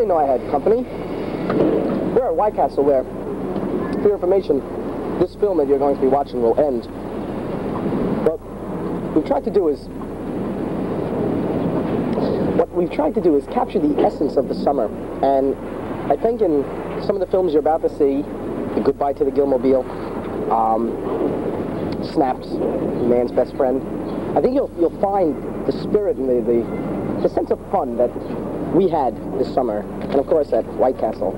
didn't know I had company. We're at White Castle where, for your information, this film that you're going to be watching will end. What we've tried to do is capture the essence of the summer. And I think in some of the films you're about to see, The Goodbye to the Gilmobile, Snapped, Man's Best Friend, I think you'll find the spirit and the sense of fun that we had this summer, and of course at White Castle,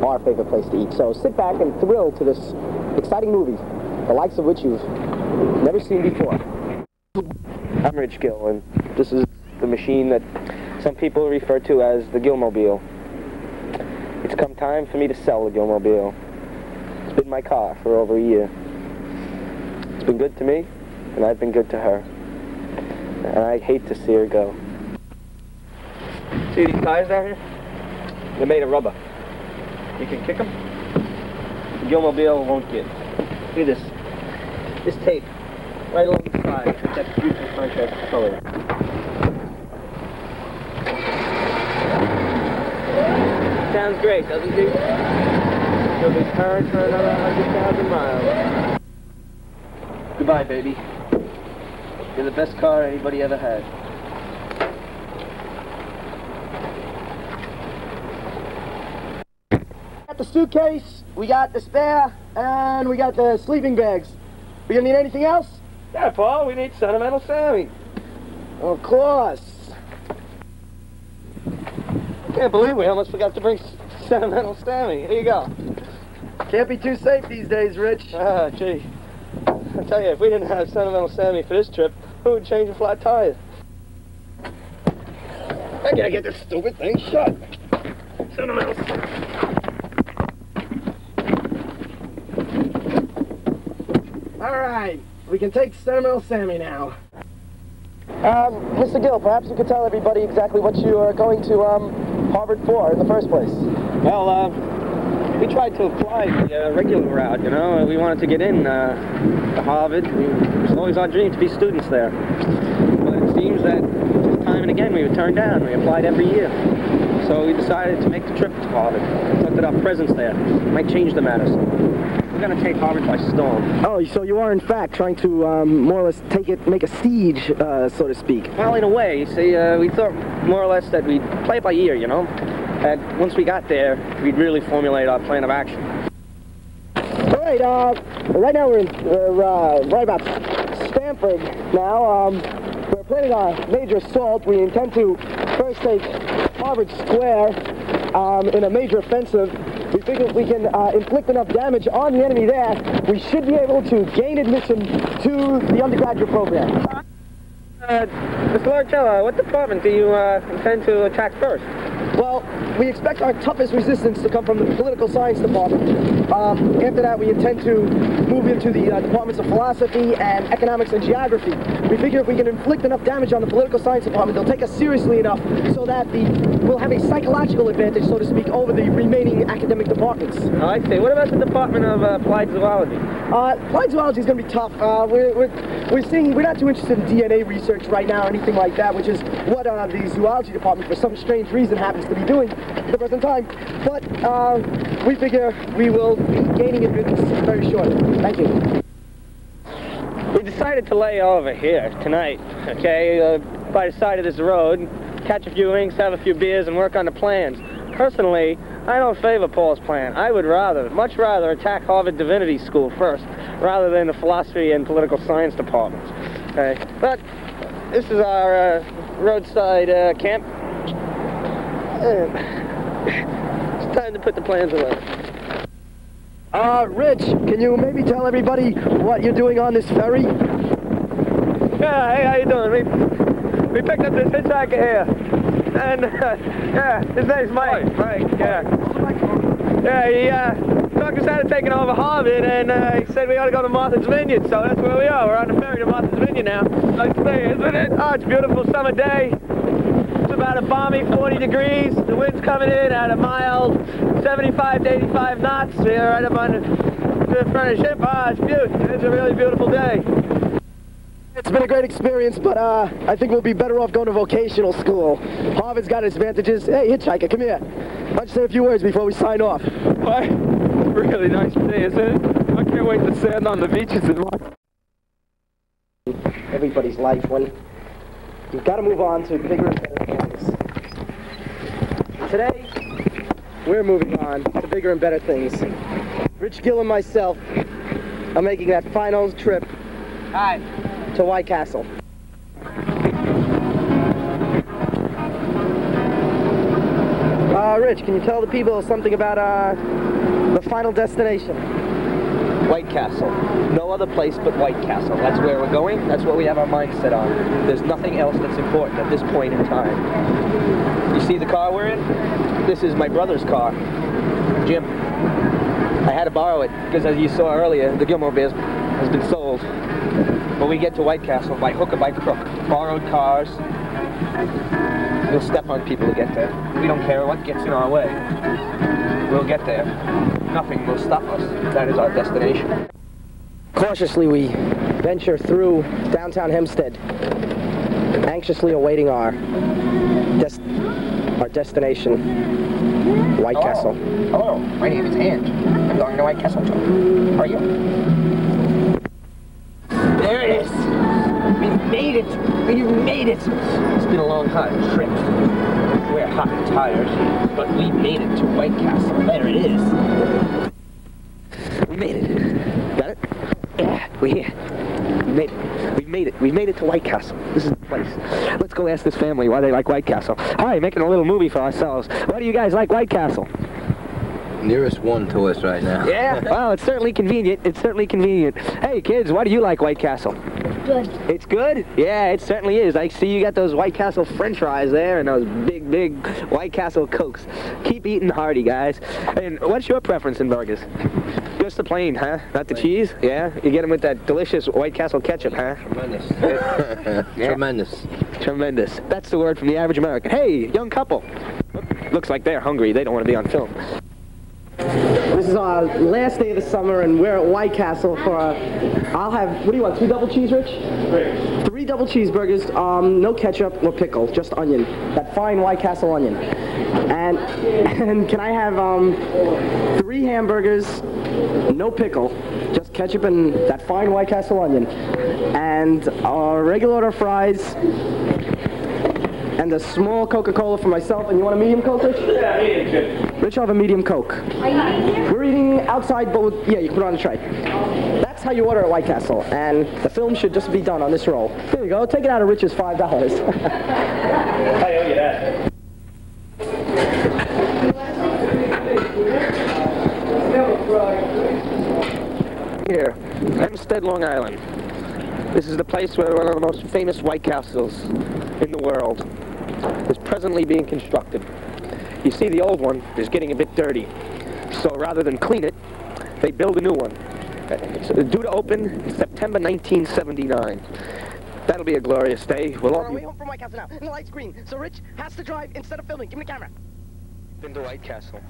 our favorite place to eat. So sit back and thrill to this exciting movie, the likes of which you've never seen before. I'm Rich Gill, and this is the machine that some people refer to as the Gilmobile. It's come time for me to sell the Gilmobile. It's been my car for over a year. It's been good to me, and I've been good to her. And I hate to see her go. See these tires down here? They're made of rubber. You can kick them. The Gilmobile won't give. Look at this. This tape, right along the side, that's beautiful contrast color. Sounds great, doesn't it? She'll be current for another 100,000 miles. Goodbye, baby. You're the best car anybody ever had. Got the suitcase, we got the spare, and we got the sleeping bags. We gonna need anything else? Yeah, Paul, we need Sentimental Sammy. Of course. I can't believe we almost forgot to bring Sentimental Sammy. Here you go. Can't be too safe these days, Rich. Ah, gee. I tell you, if we didn't have Sentimental Sammy for this trip, who would change a flat tire? I gotta get this stupid thing shut. Sentimental. All right, we can take Sentimental Sammy now. Mr. Gill, perhaps you could tell everybody exactly what you are going to Harvard for in the first place. Well, we tried to apply the regular route, you know. We wanted to get in to Harvard. It was always our dream to be students there. But it seems that time and again we were turned down. We applied every year. So we decided to make the trip to Harvard. We thought that our presence there might change the matters. We're going to take Harvard by storm. Oh, so you are in fact trying to more or less make a siege, so to speak. Well, in a way, you see, we thought more or less that we'd play it by ear, you know. And once we got there, we'd really formulate our plan of action. All right, right now we're right about Stanford now. We're planning our major assault. We intend to first take Harvard Square in a major offensive. We figure if we can inflict enough damage on the enemy there, we should be able to gain admission to the undergraduate program. Mr. Larchella, what department do you intend to attack first? Well, we expect our toughest resistance to come from the political science department. After that, we intend to move into the departments of philosophy and economics and geography. We figure if we can inflict enough damage on the political science department, they'll take us seriously enough so that we'll have a psychological advantage, so to speak, over the remaining academic departments. Oh, I see. What about the Department of Applied Zoology? Applied zoology is going to be tough. We're not too interested in DNA research right now or anything like that, which is what the zoology department, for some strange reason, happens to be doing at the present time. But we figure we will be gaining admittance very shortly. Thank you. We decided to lay over here tonight, okay, by the side of this road, catch a few drinks, have a few beers, and work on the plans. Personally, I don't favor Paul's plan. I would much rather attack Harvard Divinity School first, rather than the philosophy and political science departments. Okay, but this is our roadside camp. It's time to put the plans away. Rich, can you maybe tell everybody what you're doing on this ferry? Yeah, hey, how you doing? We picked up this hitchhiker here. And, yeah, his name's Mike. Mike, yeah. Yeah, he talked us out of taking over Harvard, and he said we ought to go to Martha's Vineyard, so that's where we are. We're on the ferry to Martha's Vineyard now. Nice day, isn't it? Oh, it's a beautiful summer day. It's about a balmy 40 degrees. The wind's coming in at a mild 75 to 85 knots. We're right up on the front of the ship. Ah, it's beautiful. It's a really beautiful day. It's been a great experience, but I think we'll be better off going to vocational school. Harvard's got its advantages. Hey, hitchhiker, come here. Why don't you say a few words before we sign off? Why? Really nice day, isn't it? I can't wait to stand on the beaches and watch. Everybody's life when you've got to move on to bigger and better things. Today, we're moving on to bigger and better things. Rich, Gill, and myself are making that final trip to White Castle. Rich, can you tell the people something about the final destination? White Castle. No other place but White Castle. That's where we're going. That's what we have our mind set on. There's nothing else that's important at this point in time. You see the car we're in? This is my brother's car, Jim. I had to borrow it because, as you saw earlier, the Gilmobile has been sold. But we get to White Castle by hook or by crook. Borrowed cars. We'll step on people to get there. We don't care what gets in our way. We'll get there. Nothing will stop us. That is our destination. Cautiously, we venture through downtown Hempstead, anxiously awaiting our destination, White Castle. Hello, my name is Ange. I'm going to White Castle too. Are you? There it is. We made it. We made it. It's been a long, hot trip. We're hot and tired, but we made it to White Castle. There it is. We made it. Got it? Yeah, we're here. We made it. We've made it. We've made it to White Castle. This is the place. Let's go ask this family why they like White Castle. Hi, making a little movie for ourselves. Why do you guys like White Castle? Nearest one to us right now. Yeah, well, it's certainly convenient. It's certainly convenient. Hey, kids, why do you like White Castle? Good. It's good? Yeah, it certainly is. I see you got those White Castle French fries there and those big, big White Castle Cokes. Keep eating hearty, guys. And what's your preference in burgers? Just the plain, huh? Not the cheese? Yeah? You get them with that delicious White Castle ketchup, huh? Tremendous. Yeah. Tremendous. Tremendous. That's the word from the average American. Hey, young couple. Looks like they're hungry. They don't want to be on film. This is our last day of the summer, and we're at White Castle for I'll have, what do you want, 2 double cheese, Rich? 3 double cheeseburgers, no ketchup or pickle, just onion. That fine White Castle onion. And can I have 3 hamburgers, no pickle, just ketchup and that fine White Castle onion. And a regular order of fries, and a small Coca-Cola for myself. And you want a medium Coke, Rich? Yeah, medium, kid. Rich, I'll have a medium Coke. Are you eating here? We're eating outside, but yeah, you can put it on the tray. That's how you order at White Castle, and the film should just be done on this roll. There you go. Take it out of Rich's $5. I owe you that. Here, Hempstead, Long Island. This is the place where one of the most famous White Castles in the world is presently being constructed. You see, the old one is getting a bit dirty. So rather than clean it, they build a new one. It's due to open September 1979. That'll be a glorious day. We'll all We're on our be... way home from White Castle now, and the light's green, so Rich has to drive instead of filming. Give me the camera. Been to White Castle.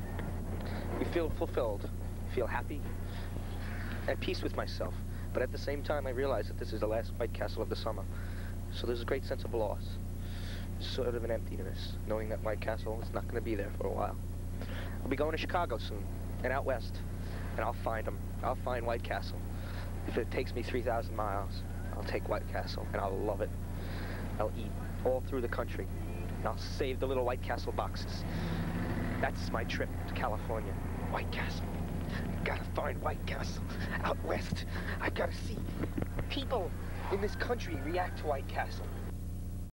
We feel fulfilled, feel happy, at peace with myself. But at the same time, I realize that this is the last White Castle of the summer. So there's a great sense of loss. Sort of an emptiness, knowing that White Castle is not going to be there for a while. I'll be going to Chicago soon, and out west, and I'll find them. I'll find White Castle. If it takes me 3,000 miles, I'll take White Castle, and I'll love it. I'll eat all through the country, and I'll save the little White Castle boxes. That's my trip to California. White Castle. Gotta find White Castle out west. I've gotta see people in this country react to White Castle.